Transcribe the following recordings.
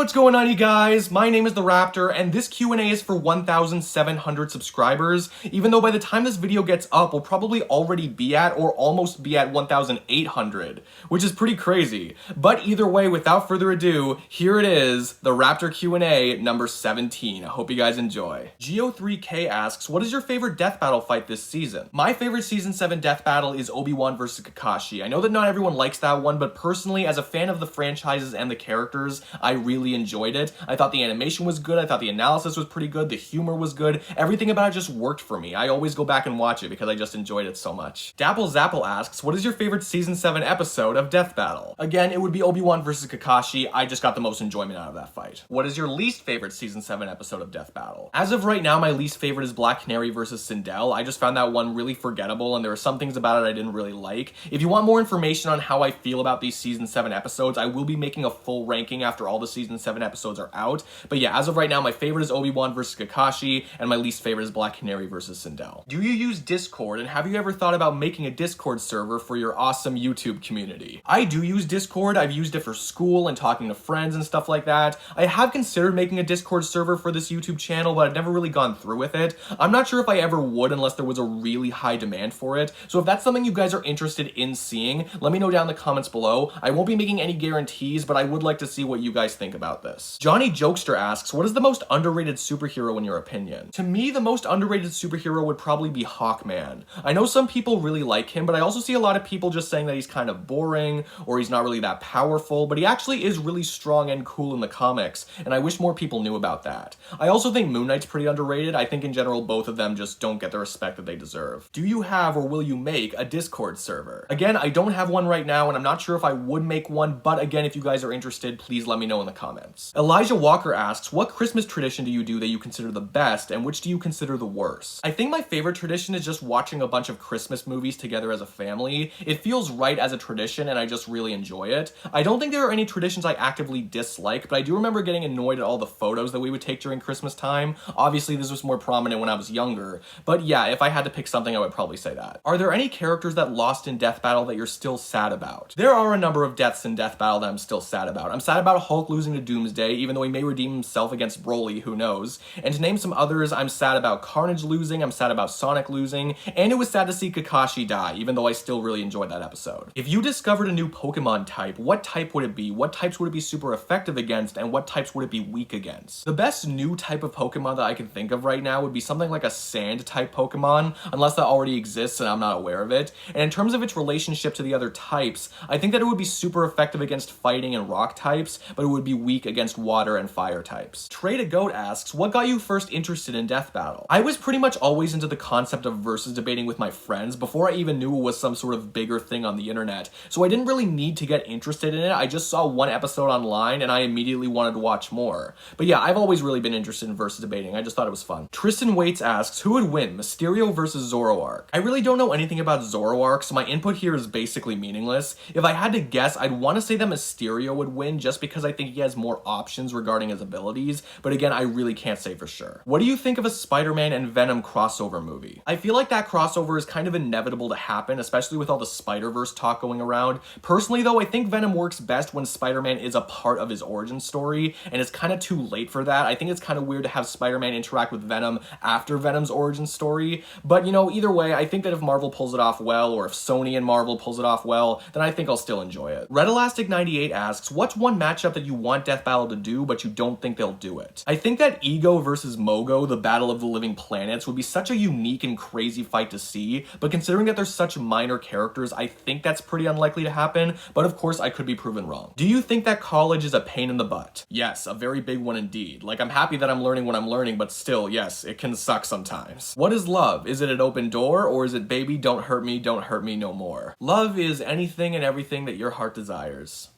what's going on, you guys? My name is the Raptor, and this Q&A is for 1,700 subscribers, even though by the time this video gets up, we'll probably already be at or almost be at 1,800, which is pretty crazy. But either way, without further ado, here it is, the Rappter Q&A number 17. I hope you guys enjoy. Geo3K asks, what is your favorite death battle fight this season? My favorite Season 7 death battle is Obi-Wan versus Kakashi. I know that not everyone likes that one, but personally, as a fan of the franchises and the characters, I really enjoyed it. I thought the animation was good, I thought the analysis was pretty good, the humor was good, everything about it just worked for me. I always go back and watch it because I just enjoyed it so much. Dapple Zapple asks, what is your favorite Season 7 episode of Death Battle? Again, it would be Obi-Wan versus Kakashi. I just got the most enjoyment out of that fight. What is your least favorite Season 7 episode of Death Battle? As of right now, my least favorite is Black Canary versus Sindel. I just found that one really forgettable, and there are some things about it I didn't really like. If you want more information on how I feel about these Season 7 episodes, I will be making a full ranking after all the Season 7 episodes are out. But yeah, as of right now, my favorite is Obi-Wan versus Kakashi, and my least favorite is Black Canary versus Sindel. Do you use Discord, and have you ever thought about making a Discord server for your awesome YouTube community? I do use Discord. I've used it for school and talking to friends and stuff like that. I have considered making a Discord server for this YouTube channel, but I've never really gone through with it. I'm not sure if I ever would unless there was a really high demand for it. So if that's something you guys are interested in seeing, let me know down in the comments below. I won't be making any guarantees, but I would like to see what you guys think about this. Johnny Jokester asks, what is the most underrated superhero in your opinion? To me, the most underrated superhero would probably be Hawkman. I know some people really like him, but I also see a lot of people just saying that he's kind of boring or he's not really that powerful, but he actually is really strong and cool in the comics, and I wish more people knew about that. I also think Moon Knight's pretty underrated. I think in general both of them just don't get the respect that they deserve. Do you have or will you make a Discord server? Again, I don't have one right now, and I'm not sure if I would make one, but again, if you guys are interested, please let me know in the comments. Elijah Walker asks, what Christmas tradition do you do that you consider the best, and which do you consider the worst? I think my favorite tradition is just watching a bunch of Christmas movies together as a family. It feels right as a tradition, and I just really enjoy it. I don't think there are any traditions I actively dislike, but I do remember getting annoyed at all the photos that we would take during Christmas time. Obviously, this was more prominent when I was younger, but yeah, if I had to pick something, I would probably say that. Are there any characters that lost in Death Battle that you're still sad about? There are a number of deaths in Death Battle that I'm still sad about. I'm sad about Hulk losing to Doomsday, even though he may redeem himself against Broly, who knows. And to name some others, I'm sad about Carnage losing, I'm sad about Sonic losing, and it was sad to see Kakashi die, even though I still really enjoyed that episode. If you discovered a new Pokemon type, what type would it be? What types would it be super effective against, and what types would it be weak against? The best new type of Pokemon that I can think of right now would be something like a sand type Pokemon, unless that already exists and I'm not aware of it. And in terms of its relationship to the other types, I think that it would be super effective against fighting and rock types, but it would be weak against water and fire types. Trade a Goat asks, what got you first interested in Death Battle? I was pretty much always into the concept of versus debating with my friends before I even knew it was some sort of bigger thing on the internet, so I didn't really need to get interested in it. I just saw one episode online and I immediately wanted to watch more. But yeah, I've always really been interested in versus debating. I just thought it was fun. Tristan Waits asks, who would win, Mysterio versus Zoroark? I really don't know anything about Zoroark, so my input here is basically meaningless. If I had to guess, I'd want to say that Mysterio would win just because I think he has more options regarding his abilities, but again, I really can't say for sure. What do you think of a Spider-Man and Venom crossover movie? I feel like that crossover is kind of inevitable to happen, especially with all the Spider-Verse talk going around. Personally though, I think Venom works best when Spider-Man is a part of his origin story, and it's kind of too late for that. I think it's kind of weird to have Spider-Man interact with Venom after Venom's origin story, but you know, either way, I think that if Marvel pulls it off well, or if Sony and Marvel pulls it off well, then I think I'll still enjoy it. Red Elastic 98 asks, what's one matchup that you want Death Battle to do, but you don't think they'll do it? I think that Ego versus Mogo, the Battle of the Living Planets, would be such a unique and crazy fight to see, but considering that they're such minor characters, I think that's pretty unlikely to happen, but of course I could be proven wrong. Do you think that college is a pain in the butt? Yes, a very big one indeed. Like, I'm happy that I'm learning what I'm learning, but still, yes, it can suck sometimes. What is love? Is it an open door, or is it baby, don't hurt me no more? Love is anything and everything that your heart desires.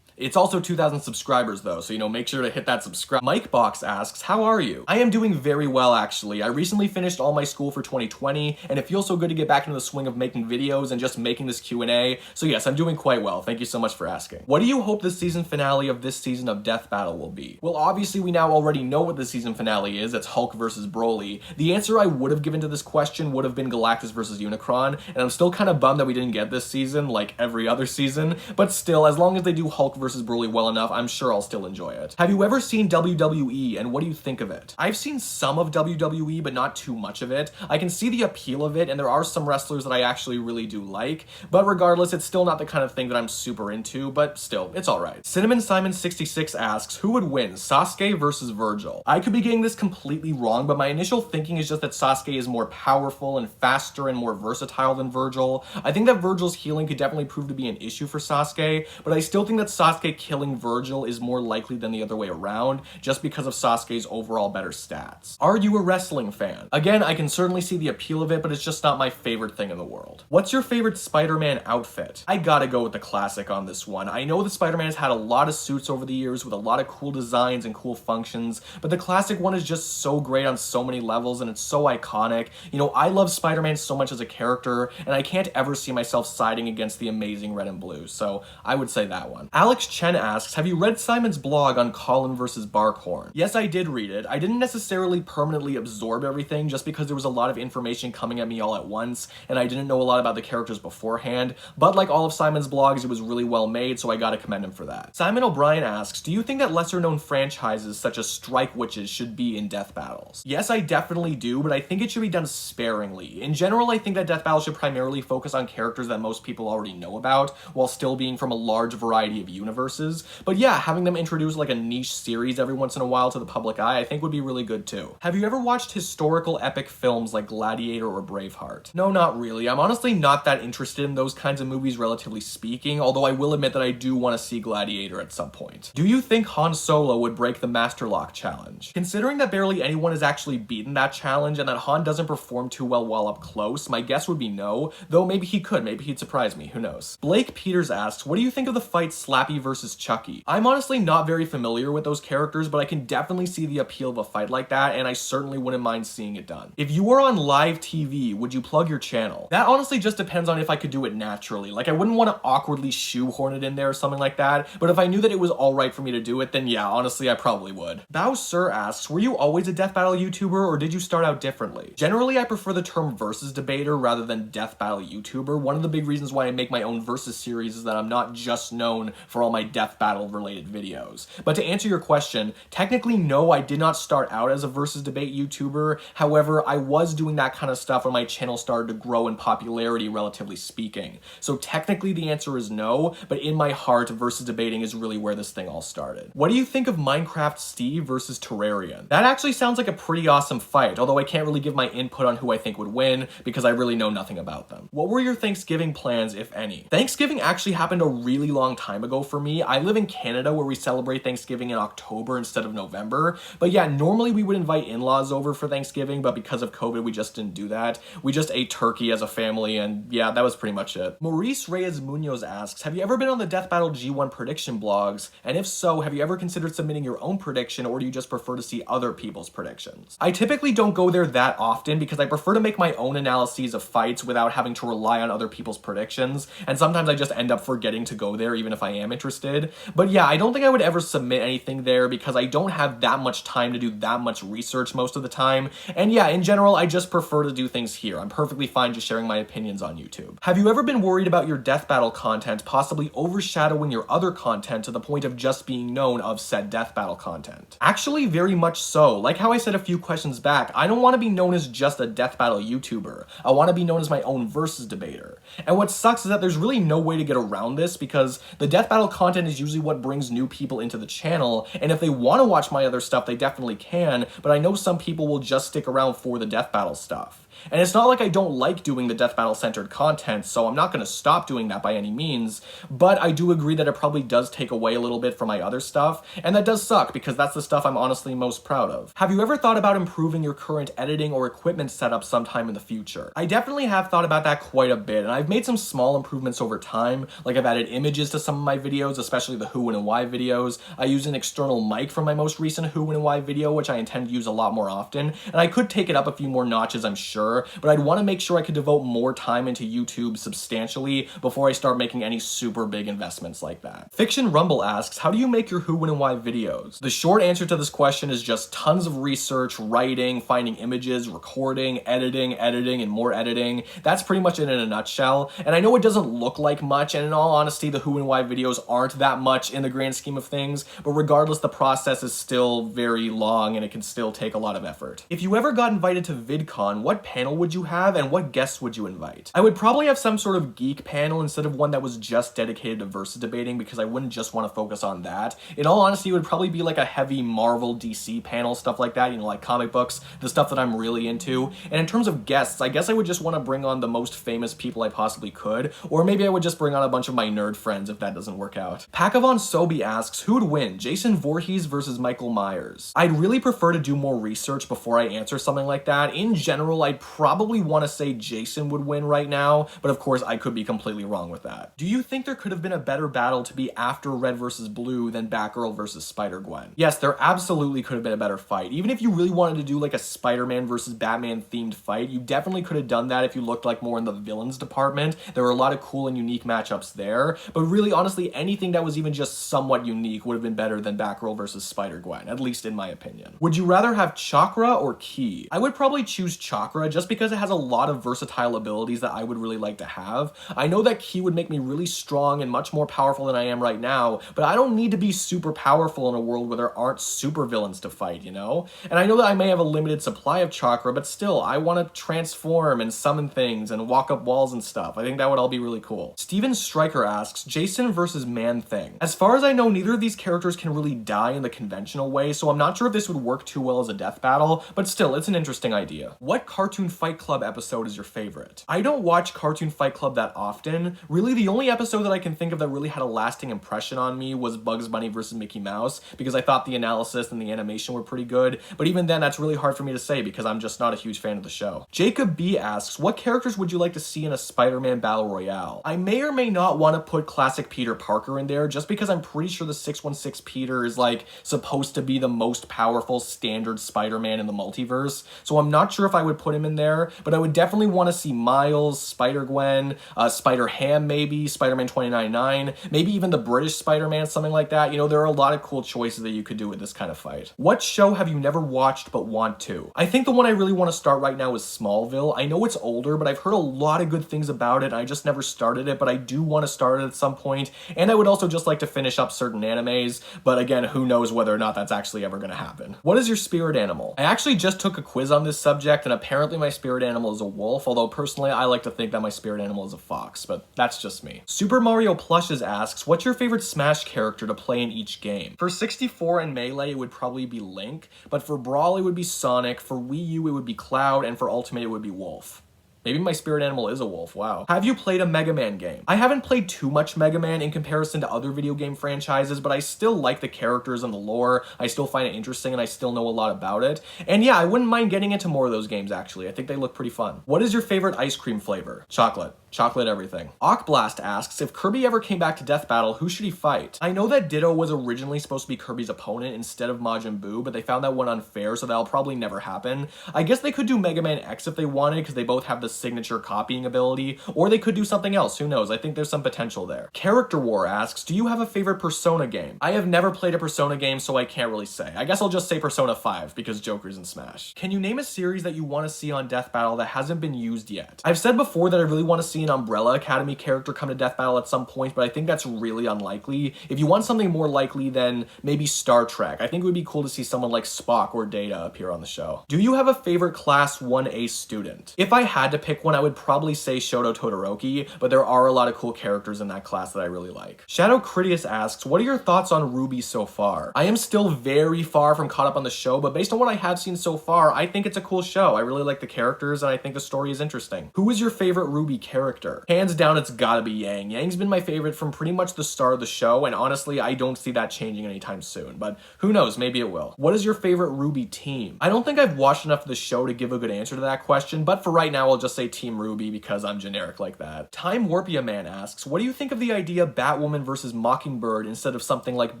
It's also 2,000 subscribers though, so you know, make sure to hit that subscribe. Mike Box asks, how are you? I am doing very well actually. I recently finished all my school for 2020, and it feels so good to get back into the swing of making videos and just making this Q&A. So yes, I'm doing quite well. Thank you so much for asking. What do you hope the season finale of this season of Death Battle will be? Well, obviously we now already know what the season finale is. It's Hulk versus Broly. The answer I would have given to this question would have been Galactus versus Unicron, and I'm still kind of bummed that we didn't get this season like every other season, but still, as long as they do Hulk versus vs. Broly well enough, I'm sure I'll still enjoy it. Have you ever seen WWE, and what do you think of it? I've seen some of WWE, but not too much of it. I can see the appeal of it, and there are some wrestlers that I actually really do like, but regardless, it's still not the kind of thing that I'm super into, but still, it's alright. Cinnamon Simon 66 asks, who would win, Sasuke versus Virgil? I could be getting this completely wrong, but my initial thinking is just that Sasuke is more powerful and faster and more versatile than Virgil. I think that Virgil's healing could definitely prove to be an issue for Sasuke, but I still think that Sasuke killing Virgil is more likely than the other way around, just because of Sasuke's overall better stats. Are you a wrestling fan? Again, I can certainly see the appeal of it, but it's just not my favorite thing in the world. What's your favorite Spider-Man outfit? I gotta go with the classic on this one. I know that Spider-Man has had a lot of suits over the years with a lot of cool designs and cool functions, but the classic one is just so great on so many levels and it's so iconic. You know, I love Spider-Man so much as a character, and I can't ever see myself siding against the amazing red and blue, so I would say that one. Alex Chen asks, have you read Simon's blog on Colin versus Barkhorn? Yes, I did read it. I didn't necessarily permanently absorb everything just because there was a lot of information coming at me all at once, and I didn't know a lot about the characters beforehand, but like all of Simon's blogs, it was really well made, so I gotta commend him for that. Simon O'Brien asks, do you think that lesser known franchises such as Strike Witches should be in death battles? Yes, I definitely do, but I think it should be done sparingly. In general, I think that death battles should primarily focus on characters that most people already know about, while still being from a large variety of universes. But yeah, having them introduce like a niche series every once in a while to the public eye, I think would be really good too. Have you ever watched historical epic films like Gladiator or Braveheart? No, not really. I'm honestly not that interested in those kinds of movies, relatively speaking, although I will admit that I do want to see Gladiator at some point. Do you think Han Solo would break the Master Lock challenge? Considering that barely anyone has actually beaten that challenge and that Han doesn't perform too well while up close, my guess would be no, though maybe he could, maybe he'd surprise me, who knows. Blake Peters asks, what do you think of the fight Slappy versus Chucky? I'm honestly not very familiar with those characters, but I can definitely see the appeal of a fight like that, and I certainly wouldn't mind seeing it done. If you were on live TV, would you plug your channel? That honestly just depends on if I could do it naturally. Like, I wouldn't want to awkwardly shoehorn it in there or something like that, but if I knew that it was alright for me to do it, then yeah, honestly, I probably would. Bao Sir asks, were you always a death battle YouTuber, or did you start out differently? Generally, I prefer the term versus debater rather than death battle YouTuber. One of the big reasons why I make my own versus series is that I'm not just known for all my death battle related videos. But to answer your question, technically no, I did not start out as a versus debate YouTuber. However, I was doing that kind of stuff when my channel started to grow in popularity, relatively speaking. So technically the answer is no, but in my heart, versus debating is really where this thing all started. What do you think of Minecraft Steve versus Terrarian? That actually sounds like a pretty awesome fight, although I can't really give my input on who I think would win because I really know nothing about them. What were your Thanksgiving plans, if any? Thanksgiving actually happened a really long time ago for me. I live in Canada where we celebrate Thanksgiving in October instead of November. But yeah, normally we would invite in-laws over for Thanksgiving, but because of COVID, we just didn't do that. We just ate turkey as a family, and yeah, that was pretty much it. Maurice Reyes Munoz asks, have you ever been on the Death Battle G1 prediction blogs? And if so, have you ever considered submitting your own prediction, or do you just prefer to see other people's predictions? I typically don't go there that often because I prefer to make my own analyses of fights without having to rely on other people's predictions, and sometimes I just end up forgetting to go there even if I am interested. But yeah, I don't think I would ever submit anything there because I don't have that much time to do that much research most of the time, and yeah, in general, I just prefer to do things here. I'm perfectly fine just sharing my opinions on YouTube. Have you ever been worried about your death battle content possibly overshadowing your other content to the point of just being known of said death battle content? Actually, very much so. Like how I said a few questions back, I don't want to be known as just a death battle YouTuber. I want to be known as my own versus debater. And what sucks is that there's really no way to get around this because the death battle content is usually what brings new people into the channel, and if they want to watch my other stuff, they definitely can, but I know some people will just stick around for the death battle stuff. And it's not like I don't like doing the death battle centered content, so I'm not going to stop doing that by any means, but I do agree that it probably does take away a little bit from my other stuff, and that does suck because that's the stuff I'm honestly most proud of. Have you ever thought about improving your current editing or equipment setup sometime in the future? I definitely have thought about that quite a bit, and I've made some small improvements over time. Like I've added images to some of my videos, especially the who and why videos. I use an external mic for my most recent who and why video, which I intend to use a lot more often, and I could take it up a few more notches, I'm sure, sure, but I'd want to make sure I could devote more time into YouTube substantially before I start making any super big investments like that. Fiction Rumble asks, how do you make your who, when, and why videos? The short answer to this question is just tons of research, writing, finding images, recording, editing, and more editing. That's pretty much it in a nutshell. And I know it doesn't look like much, and in all honesty, the who and why videos aren't that much in the grand scheme of things, but regardless, the process is still very long and it can still take a lot of effort. If you ever got invited to VidCon, what panel would you have and what guests would you invite? I would probably have some sort of geek panel instead of one that was just dedicated to versus debating, because I wouldn't just want to focus on that. In all honesty, it would probably be like a heavy Marvel, DC panel, stuff like that, you know, like comic books, the stuff that I'm really into. And in terms of guests, I guess I would just want to bring on the most famous people I possibly could, or maybe I would just bring on a bunch of my nerd friends if that doesn't work out. Pakavon Sobi asks, who would win, Jason Voorhees versus Michael Myers? I'd really prefer to do more research before I answer something like that. In general, I'd probably want to say Jason would win right now, but of course I could be completely wrong with that. Do you think there could have been a better battle to be after Red versus Blue than Batgirl versus Spider-Gwen? Yes, there absolutely could have been a better fight. Even if you really wanted to do like a Spider-Man versus Batman themed fight, you definitely could have done that if you looked like more in the villains department. There were a lot of cool and unique matchups there, but really honestly anything that was even just somewhat unique would have been better than Batgirl versus Spider-Gwen, at least in my opinion. Would you rather have Chakra or Ki? I would probably choose Chakra just because it has a lot of versatile abilities that I would really like to have. I know that Ki would make me really strong and much more powerful than I am right now, but I don't need to be super powerful in a world where there aren't super villains to fight, you know? And I know that I may have a limited supply of Chakra, but still, I want to transform and summon things and walk up walls and stuff. I think that would all be really cool. Steven Stryker asks, Jason versus Man-Thing. As far as I know, neither of these characters can really die in the conventional way, so I'm not sure if this would work too well as a death battle, but still, it's an interesting idea. What Cartoon Fight Club episode is your favorite? I don't watch Cartoon Fight Club that often. Really, the only episode that I can think of that really had a lasting impression on me was Bugs Bunny versus Mickey Mouse, because I thought the analysis and the animation were pretty good, but even then, that's really hard for me to say because I'm just not a huge fan of the show. Jacob B asks, what characters would you like to see in a Spider-Man Battle Royale? I may or may not want to put classic Peter Parker in there just because I'm pretty sure the 616 Peter is like supposed to be the most powerful standard Spider-Man in the multiverse, so I'm not sure if I would put him in there, but I would definitely want to see Miles, Spider-Gwen, Spider-Ham maybe, Spider-Man 2099, maybe even the British Spider-Man, something like that. You know, there are a lot of cool choices that you could do with this kind of fight. What show have you never watched but want to? I think the one I really want to start right now is Smallville. I know it's older, but I've heard a lot of good things about it, and I just never started it, but I do want to start it at some point, and I would also just like to finish up certain animes, but again, who knows whether or not that's actually ever going to happen. What is your spirit animal? I actually just took a quiz on this subject, and apparently my spirit animal is a wolf, although personally I like to think that my spirit animal is a fox, but that's just me. Super Mario Plushes asks, what's your favorite Smash character to play in each game? For 64 and Melee, it would probably be Link, but for Brawl, it would be Sonic, for Wii U, it would be Cloud, and for Ultimate, it would be Wolf. Maybe my spirit animal is a wolf, wow. Have you played a Mega Man game? I haven't played too much Mega Man in comparison to other video game franchises, but I still like the characters and the lore, I still find it interesting, and I still know a lot about it. And yeah, I wouldn't mind getting into more of those games actually, I think they look pretty fun. What is your favorite ice cream flavor? Chocolate. Chocolate everything. Okblast asks, if Kirby ever came back to Death Battle, who should he fight? I know that Ditto was originally supposed to be Kirby's opponent instead of Majin Buu, but they found that one unfair, so that'll probably never happen. I guess they could do Mega Man X if they wanted, because they both have the signature copying ability, or they could do something else, who knows? I think there's some potential there. Character War asks, do you have a favorite Persona game? I have never played a Persona game, so I can't really say. I guess I'll just say Persona 5, because Joker's in Smash. Can you name a series that you want to see on Death Battle that hasn't been used yet? I've said before that I really want to see an Umbrella Academy character come to Death Battle at some point, but I think that's really unlikely. If you want something more likely, then maybe Star Trek. I think it would be cool to see someone like Spock or Data appear on the show. Do you have a favorite Class 1A student? If I had to pick one, I would probably say Shoto Todoroki, but there are a lot of cool characters in that class that I really like. Shadow Critias asks, what are your thoughts on RWBY so far? I am still very far from caught up on the show, but based on what I have seen so far, I think it's a cool show. I really like the characters, and I think the story is interesting. Who is your favorite RWBY character? Hands down, it's gotta be Yang. Yang's been my favorite from pretty much the start of the show, and honestly, I don't see that changing anytime soon, but who knows, maybe it will. What is your favorite RWBY team? I don't think I've watched enough of the show to give a good answer to that question, but for right now, I'll just just say Team Ruby because I'm generic like that. Time Warpia Man asks, what do you think of the idea of Batwoman versus Mockingbird instead of something like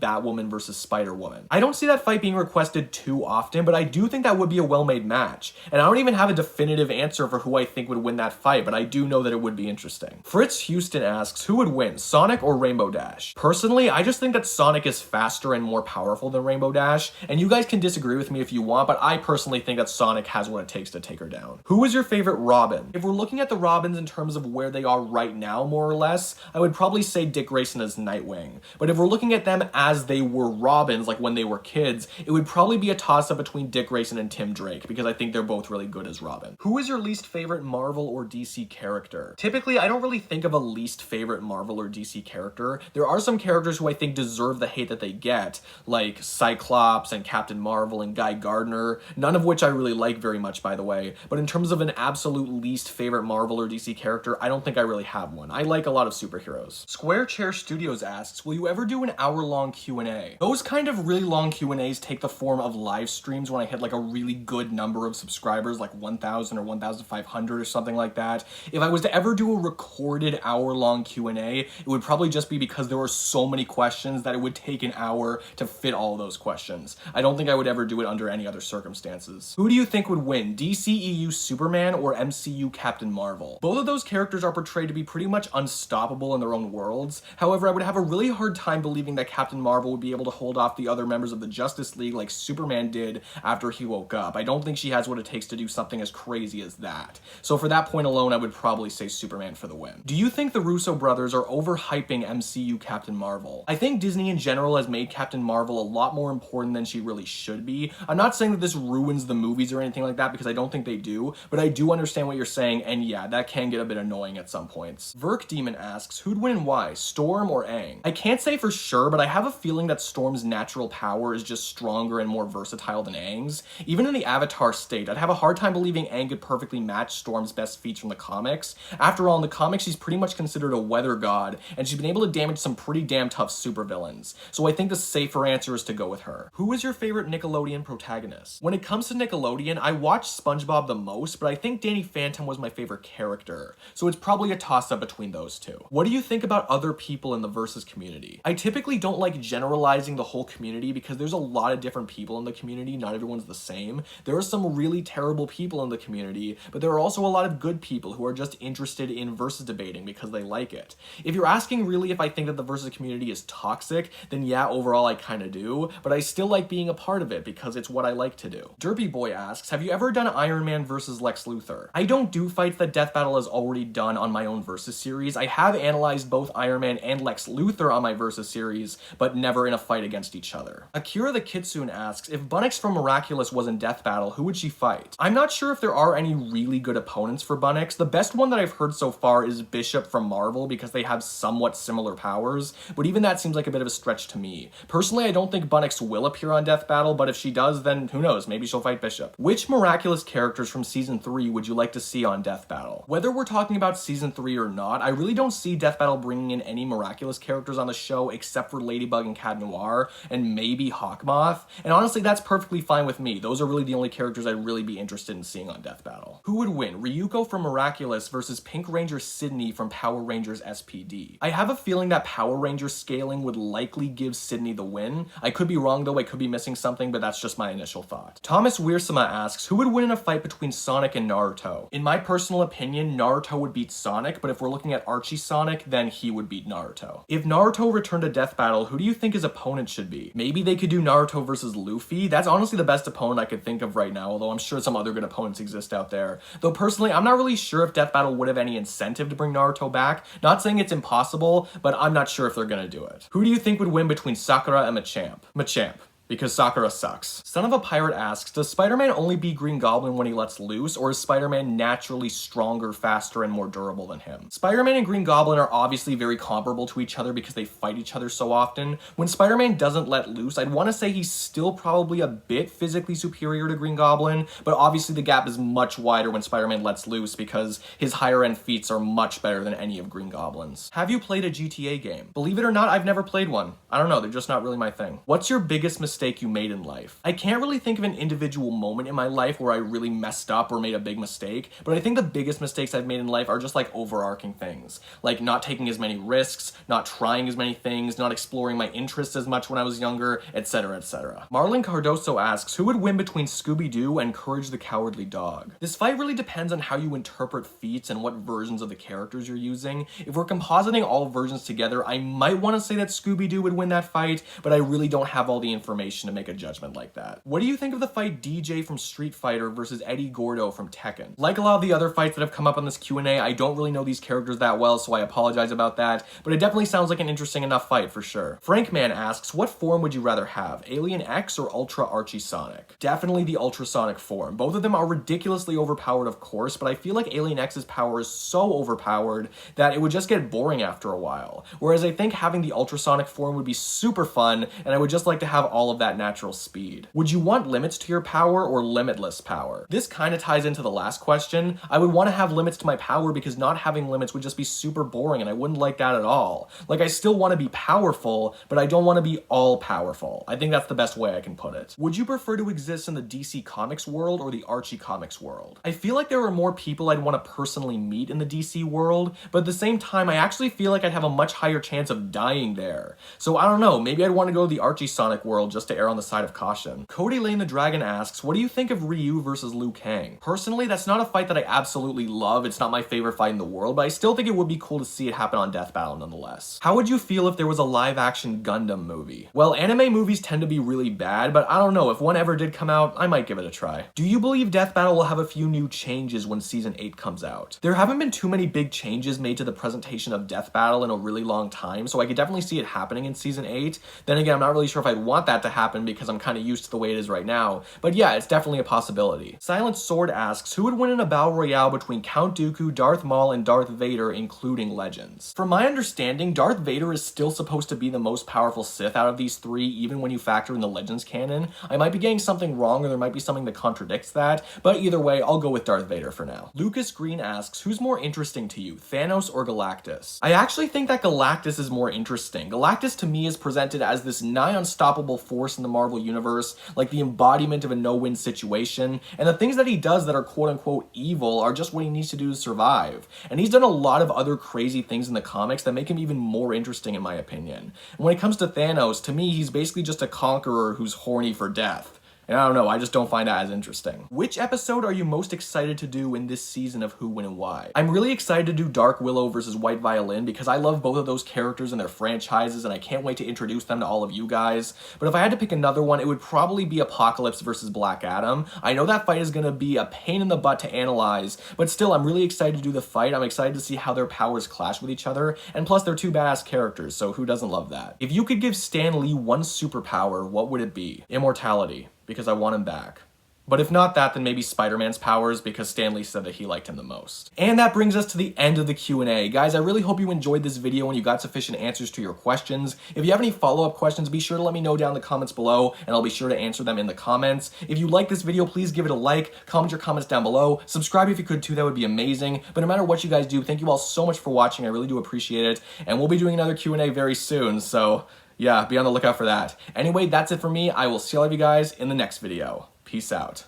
Batwoman versus Spider-Woman? I don't see that fight being requested too often, but I do think that would be a well-made match. And I don't even have a definitive answer for who I think would win that fight, but I do know that it would be interesting. Fritz Houston asks, who would win, Sonic or Rainbow Dash? Personally, I just think that Sonic is faster and more powerful than Rainbow Dash, and you guys can disagree with me if you want, but I personally think that Sonic has what it takes to take her down. Who is your favorite Robin? If we're looking at the Robins in terms of where they are right now, more or less, I would probably say Dick Grayson as Nightwing. But if we're looking at them as they were Robins, like when they were kids, it would probably be a toss-up between Dick Grayson and Tim Drake, because I think they're both really good as Robin. Who is your least favorite Marvel or DC character? Typically, I don't really think of a least favorite Marvel or DC character. There are some characters who I think deserve the hate that they get, like Cyclops and Captain Marvel and Guy Gardner, none of which I really like very much, by the way. But in terms of an absolute least favorite Marvel or DC character, I don't think I really have one. I like a lot of superheroes. Square Chair Studios asks, will you ever do an hour-long Q&A? Those kind of really long Q&As take the form of live streams when I hit like a really good number of subscribers, like 1,000 or 1,500 or something like that. If I was to ever do a recorded hour-long Q&A, it would probably just be because there were so many questions that it would take an hour to fit all those questions. I don't think I would ever do it under any other circumstances. Who do you think would win, DCEU Superman or MCU Captain Marvel? Both of those characters are portrayed to be pretty much unstoppable in their own worlds. However, I would have a really hard time believing that Captain Marvel would be able to hold off the other members of the Justice League like Superman did after he woke up. I don't think she has what it takes to do something as crazy as that. So for that point alone, I would probably say Superman for the win. Do you think the Russo brothers are overhyping MCU Captain Marvel? I think Disney in general has made Captain Marvel a lot more important than she really should be. I'm not saying that this ruins the movies or anything like that, because I don't think they do, but I do understand what you're saying, and yeah, that can get a bit annoying at some points. Verk Demon asks, who'd win and why, Storm or Aang? I can't say for sure, but I have a feeling that Storm's natural power is just stronger and more versatile than Aang's. Even in the Avatar state, I'd have a hard time believing Aang could perfectly match Storm's best feats from the comics. After all, in the comics, she's pretty much considered a weather god, and she's been able to damage some pretty damn tough supervillains. So I think the safer answer is to go with her. Who is your favorite Nickelodeon protagonist? When it comes to Nickelodeon, I watch SpongeBob the most, but I think Danny Phantom was my favorite character. So it's probably a toss-up between those two. What do you think about other people in the Versus community? I typically don't like generalizing the whole community because there's a lot of different people in the community, not everyone's the same. There are some really terrible people in the community, but there are also a lot of good people who are just interested in Versus debating because they like it. If you're asking really if I think that the Versus community is toxic, then yeah, overall I kind of do, but I still like being a part of it because it's what I like to do. Derpy Boy asks, have you ever done Iron Man versus Lex Luthor? I don't do fights that Death Battle has already done on my own Versus series. I have analyzed both Iron Man and Lex Luthor on my Versus series, but never in a fight against each other. Akira the Kitsune asks, if Bunnix from Miraculous was in Death Battle, who would she fight? I'm not sure if there are any really good opponents for Bunnix. The best one that I've heard so far is Bishop from Marvel because they have somewhat similar powers, but even that seems like a bit of a stretch to me. Personally, I don't think Bunnix will appear on Death Battle, but if she does, then who knows, maybe she'll fight Bishop. Which Miraculous characters from Season 3 would you like to see on Death Battle? Whether we're talking about Season 3 or not, I really don't see Death Battle bringing in any Miraculous characters on the show except for Ladybug and Cat Noir, and maybe Hawkmoth, and honestly, that's perfectly fine with me. Those are really the only characters I'd really be interested in seeing on Death Battle. Who would win, Ryuko from Miraculous versus Pink Ranger Sydney from Power Rangers SPD? I have a feeling that Power Ranger scaling would likely give Sydney the win. I could be wrong though, I could be missing something, but that's just my initial thought. Thomas Wiersama asks, who would win in a fight between Sonic and Naruto? In my personal opinion, Naruto would beat Sonic, but if we're looking at Archie Sonic, then he would beat Naruto. If Naruto returned to Death Battle, who do you think his opponent should be? Maybe they could do Naruto versus Luffy. That's honestly the best opponent I could think of right now, although I'm sure some other good opponents exist out there. Though personally, I'm not really sure if Death Battle would have any incentive to bring Naruto back. Not saying it's impossible, but I'm not sure if they're gonna do it. Who do you think would win between Sakura and Machamp? Machamp. Because Sakura sucks. Son of a Pirate asks, does Spider-Man only beat Green Goblin when he lets loose, or is Spider-Man naturally stronger, faster, and more durable than him? Spider-Man and Green Goblin are obviously very comparable to each other because they fight each other so often. When Spider-Man doesn't let loose, I'd want to say he's still probably a bit physically superior to Green Goblin, but obviously the gap is much wider when Spider-Man lets loose because his higher end feats are much better than any of Green Goblin's. Have you played a GTA game? Believe it or not, I've never played one. I don't know, they're just not really my thing. What's your biggest mistake mistake you made in life. I can't really think of an individual moment in my life where I really messed up or made a big mistake, but I think the biggest mistakes I've made in life are just like overarching things. Like not taking as many risks, not trying as many things, not exploring my interests as much when I was younger, etc, etc. Marlon Cardoso asks, who would win between Scooby-Doo and Courage the Cowardly Dog? This fight really depends on how you interpret feats and what versions of the characters you're using. If we're compositing all versions together, I might want to say that Scooby-Doo would win that fight, but I really don't have all the information to make a judgment like that. What do you think of the fight DJ from Street Fighter versus Eddie Gordo from Tekken? Like a lot of the other fights that have come up on this Q&A, I don't really know these characters that well, so I apologize about that, but it definitely sounds like an interesting enough fight for sure. Frankman asks, what form would you rather have, Alien X or Ultra Archie Sonic? Definitely the ultrasonic form. Both of them are ridiculously overpowered, of course, but I feel like Alien X's power is so overpowered that it would just get boring after a while. Whereas I think having the ultrasonic form would be super fun, and I would just like to have all of that natural speed. Would you want limits to your power or limitless power? This kind of ties into the last question. I would want to have limits to my power because not having limits would just be super boring, and I wouldn't like that at all. Like, I still want to be powerful, but I don't want to be all powerful. I think that's the best way I can put it. Would you prefer to exist in the DC Comics world or the Archie Comics world? I feel like there are more people I'd want to personally meet in the DC world, but at the same time, I actually feel like I'd have a much higher chance of dying there. So I don't know, maybe I'd want to go to the Archie Sonic world just to err on the side of caution. Cody Lane the Dragon asks, what do you think of Ryu versus Liu Kang? Personally, that's not a fight that I absolutely love. It's not my favorite fight in the world, but I still think it would be cool to see it happen on Death Battle nonetheless. How would you feel if there was a live-action Gundam movie? Well, anime movies tend to be really bad, but I don't know, if one ever did come out, I might give it a try. Do you believe Death Battle will have a few new changes when Season 8 comes out? There haven't been too many big changes made to the presentation of Death Battle in a really long time, so I could definitely see it happening in Season 8. Then again, I'm not really sure if I'd want that to happen because I'm kind of used to the way it is right now, but yeah, it's definitely a possibility. Silent Sword asks, who would win in a battle royale between Count Dooku, Darth Maul, and Darth Vader, including Legends? From my understanding, Darth Vader is still supposed to be the most powerful Sith out of these three, even when you factor in the Legends canon. I might be getting something wrong, or there might be something that contradicts that, but either way, I'll go with Darth Vader for now. Lucas Green asks, who's more interesting to you, Thanos or Galactus? I actually think that Galactus is more interesting. Galactus to me is presented as this nigh unstoppable force in the Marvel Universe, like the embodiment of a no-win situation, and the things that he does that are quote-unquote evil are just what he needs to do to survive. And he's done a lot of other crazy things in the comics that make him even more interesting in my opinion. And when it comes to Thanos, to me, he's basically just a conqueror who's horny for death. And I don't know, I just don't find that as interesting. Which episode are you most excited to do in this season of Who, When, and Why? I'm really excited to do Dark Willow versus White Violin because I love both of those characters and their franchises, and I can't wait to introduce them to all of you guys. But if I had to pick another one, it would probably be Apocalypse versus Black Adam. I know that fight is gonna be a pain in the butt to analyze, but still, I'm really excited to do the fight. I'm excited to see how their powers clash with each other, and plus they're two badass characters, so who doesn't love that? If you could give Stan Lee one superpower, what would it be? Immortality, because I want him back. But if not that, then maybe Spider-Man's powers, because Stan Lee said that he liked him the most. And that brings us to the end of the Q&A. Guys, I really hope you enjoyed this video and you got sufficient answers to your questions. If you have any follow-up questions, be sure to let me know down in the comments below, and I'll be sure to answer them in the comments. If you like this video, please give it a like, comment your comments down below, subscribe if you could too, that would be amazing. But no matter what you guys do, thank you all so much for watching, I really do appreciate it, and we'll be doing another Q&A very soon, so yeah, be on the lookout for that. Anyway, that's it for me. I will see all of you guys in the next video. Peace out.